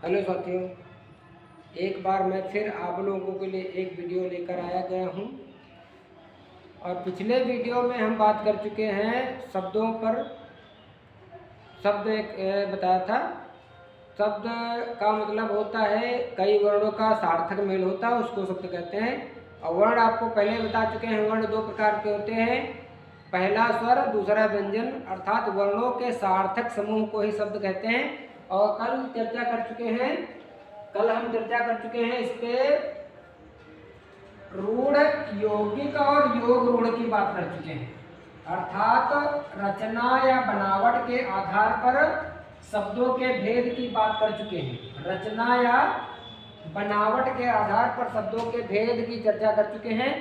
Hello साथियों, एक बार मैं फिर आप लोगों के लिए एक वीडियो लेकर आया गया हूं। और पिछले वीडियो में हम बात कर चुके हैं शब्दों पर। शब्द एक बताया था। शब्द का मतलब होता है कई वर्णों का सार्थक मेल होता है, उसको शब्द कहते हैं। और वर्ण आपको पहले बता चुके हैं, वर्ण दो प्रकार के होते हैं, पहला स्वर दूसरा व्यंजन, अर्थात वर्णों के सार्थक समूह को ही शब्द कहते हैं। और कल हम चर्चा कर चुके हैं इस पे रूढ़, यौगिक और योग रूढ़ की बात कर चुके हैं। अर्थात रचना या बनावट के आधार पर शब्दों के भेद की बात कर चुके हैं। रचना या बनावट के आधार पर शब्दों के भेद की चर्चा कर चुके हैं।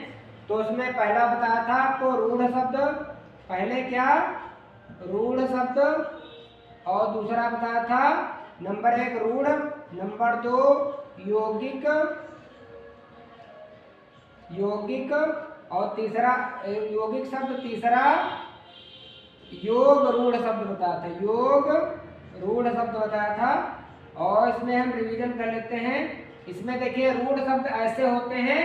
तो उसमें पहला बताया था आपको रूढ़ शब्द। पहले क्या? रूढ़ शब्द। और दूसरा बताया था नंबर 1 रूढ़, नंबर 2 यौगिक, और तीसरा यौगिक शब्द, तीसरा योग रूढ़ शब्द बताया था। योग रूढ़ शब्द बताया था। और इसमें हम रिवीजन कर लेते हैं। इसमें देखिए रूढ़ शब्द ऐसे होते हैं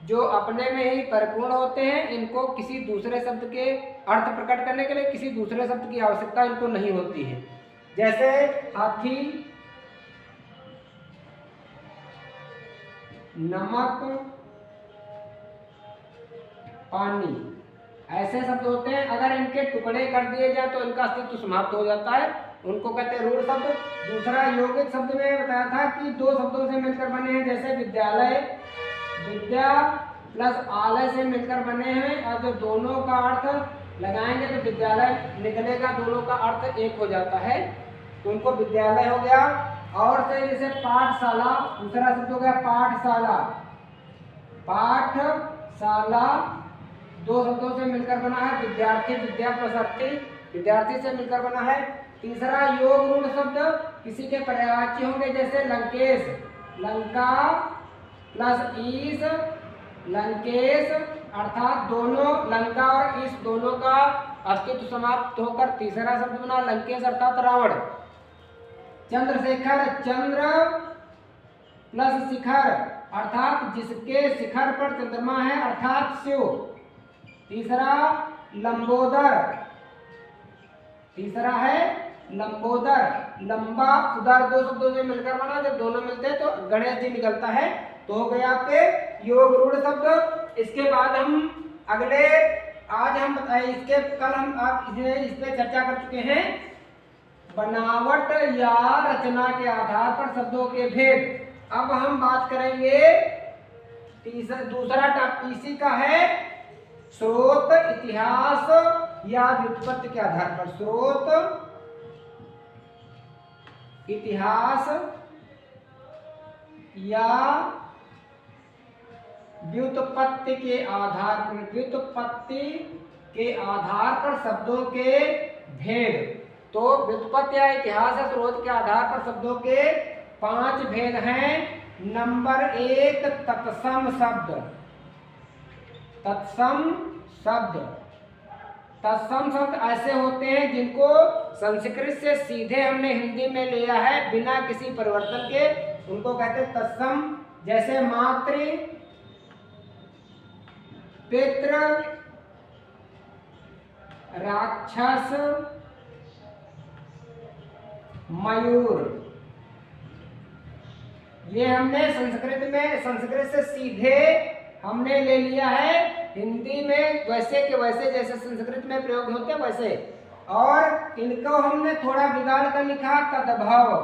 जो अपने में ही परिपूर्ण होते हैं। इनको किसी दूसरे शब्द के अर्थ प्रकट करने के लिए किसी दूसरे शब्द की आवश्यकता इनको नहीं होती है। जैसे हाथी, नमक, पानी, ऐसे शब्द होते हैं। अगर इनके टुकड़े कर दिए जाए तो इनका अस्तित्व समाप्त हो जाता है, उनको कहते हैं रूढ़ शब्द। दूसरा यौगिक शब्द में बताया था कि दो शब्दों से मिलकर बने हैं, जैसे विद्यालय, विद्या प्लस आलय से मिलकर बने हैं। और जब दोनों का अर्थ लगाएंगे तो विद्यालय निकलेगा, दोनों का अर्थ एक हो जाता है, तो उनको विद्यालय हो गया। और से जैसे पाठशाला, दूसरा शब्द हो गया पाठशाला। पाठशाला दो शब्दों से मिलकर बना है, विद्यार्थी, विद्या प्लस अर्थी, विद्यार्थी से मिलकर बना है। तीसरा योग रूढ़ शब्द किसी के पर्यायवाची होंगे, जैसे लंकेश, लंका प्लस ईश, लंकेश, अर्थात दोनों लंका और ईश दोनों का अस्तित्व समाप्त होकर तीसरा शब्द बना लंकेश अर्थात रावण। चंद्रशेखर, चंद्र प्लस शिखर, अर्थात जिसके शिखर पर चंद्रमा है अर्थात शिव। तीसरा लंबोदर, तीसरा है लंबोदर, लंबा उदर दो शब्दों से मिलकर बना, जब दोनों मिलते हैं तो गणेश जी निकलता है। तो हो गया आपके योग रूढ़ शब्द। इसके बाद हम अगले आज हम बताए इसके कल हम आप इस पे चर्चा कर चुके हैं बनावट या रचना के आधार पर शब्दों के भेद। अब हम बात करेंगे दूसरा टॉपिक इसी का है स्रोत, इतिहास या व्युत्पत्ति के आधार पर। स्रोत, इतिहास या व्युत्पत्ति के आधार पर, व्युत्पत्ति के आधार पर शब्दों के भेद। तो व्युत्पत्ति या इतिहास या स्रोत के आधार पर शब्दों के 5 भेद हैं। नंबर 1 तत्सम शब्द। तत्सम शब्द, तत्सम शब्द ऐसे होते हैं जिनको संस्कृत से सीधे हमने हिंदी में लिया है बिना किसी परिवर्तन के, उनको कहते हैं तत्सम। जैसे मातृ, पितृ, राक्षस, मयूर, ये हमने संस्कृत से सीधे हमने ले लिया है हिंदी में वैसे के वैसे, जैसे संस्कृत में प्रयोग होते हैं वैसे। और इनको हमने थोड़ा बिगाड़ कर लिखा तद्भव।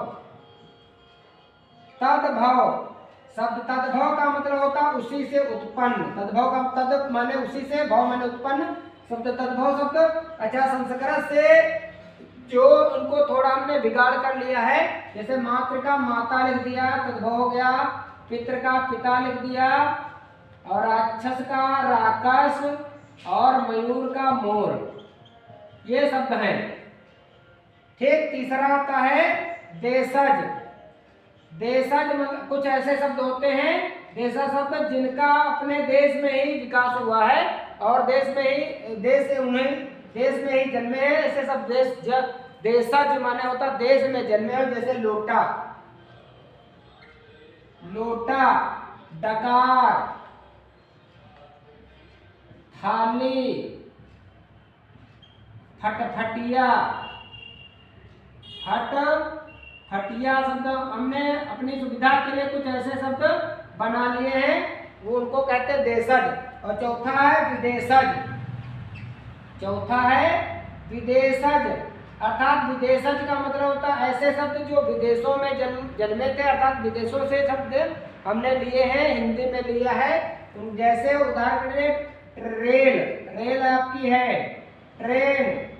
तद्भव शब्द, तद्भव का मतलब होता है उसी से उत्पन्न। तद्भव का तद माने उसी से, भव माने उत्पन्न, शब्द तद्भव शब्द। अच्छा, संस्कृत से जो उनको थोड़ा हमने बिगाड़ कर लिया है, जैसे मातृ का माता लिख दिया, तद्भव हो गया। पितृ का पिता लिख दिया, और राक्षस का राक्षस, और मयूर का मोर, ये शब्द हैं। ठीक, तीसरा आता है देशज। देशज मतलब कुछ ऐसे शब्द होते हैं, देशज शब्द जिनका अपने देश में ही विकास हुआ है और देश में ही, देश से उन्हें देश में ही जन्मे हैं, ऐसे सब देशज माने होता देश में जन्मे हो, जैसे लोटा, लोटा, डकार, थाली, फटफटिया, फटिया शब्द हमने अपनी सुविधा के लिए कुछ ऐसे शब्द बना लिए हैं, वो उनको कहते हैं देशज। और चौथा है विदेशज, चौथा है विदेशज, अर्थात विदेशज का मतलब होता है ऐसे शब्द जो विदेशों में जन्मे थे, अर्थात विदेशों से शब्द हमने लिए हैं, हिंदी में लिया है। जैसे उदाहरण के लिए रेल, रेल आपकी है, ट्रेन,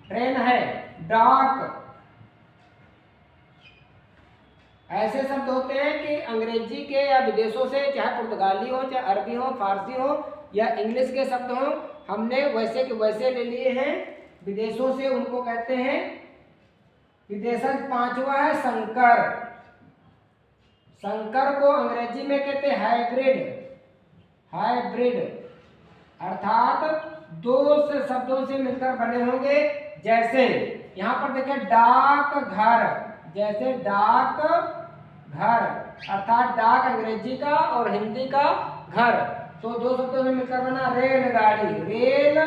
ट्रेन है, डाक, ऐसे शब्द होते हैं कि अंग्रेजी के या विदेशों से, चाहे पुर्तगाली हो, चाहे अरबी हो, फारसी हो या इंग्लिश के शब्द हो, हमने वैसे के वैसे ले लिए हैं विदेशों से, उनको कहते हैं विदेशज। पांचवा है संकर, संकर को अंग्रेजी में कहते हैं हाइब्रिड, हाइब्रिड अर्थात दो से शब्दों से मिलकर बने होंगे। जैसे यहाँ पर देखें डाक घर, जैसे डाक घर अर्थात डाक अंग्रेजी का और हिंदी का घर, तो दो शब्दों से मिलकर बना रेलगाड़ी, रेल,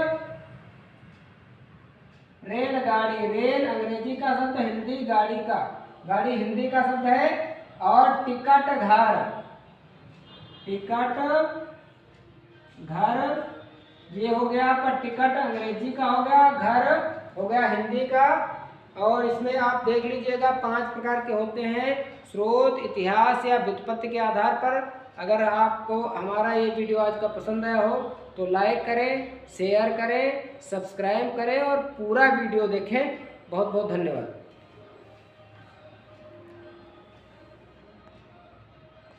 रेलगाड़ी, रेल अंग्रेजी का शब्द, हिंदी गाड़ी का, गाड़ी हिंदी का शब्द है। और टिकट घर, टिकट घर ये हो गया आपका, टिकट अंग्रेजी का हो गया, घर हो गया हिंदी का। और इसमें आप देख लीजिएगा 5 प्रकार के होते हैं, स्रोत, इतिहास या व्युत्पत्ति के आधार पर। अगर आपको हमारा ये वीडियो आज का पसंद आया हो तो लाइक करें, शेयर करें, सब्सक्राइब करें और पूरा वीडियो देखें। बहुत बहुत धन्यवाद।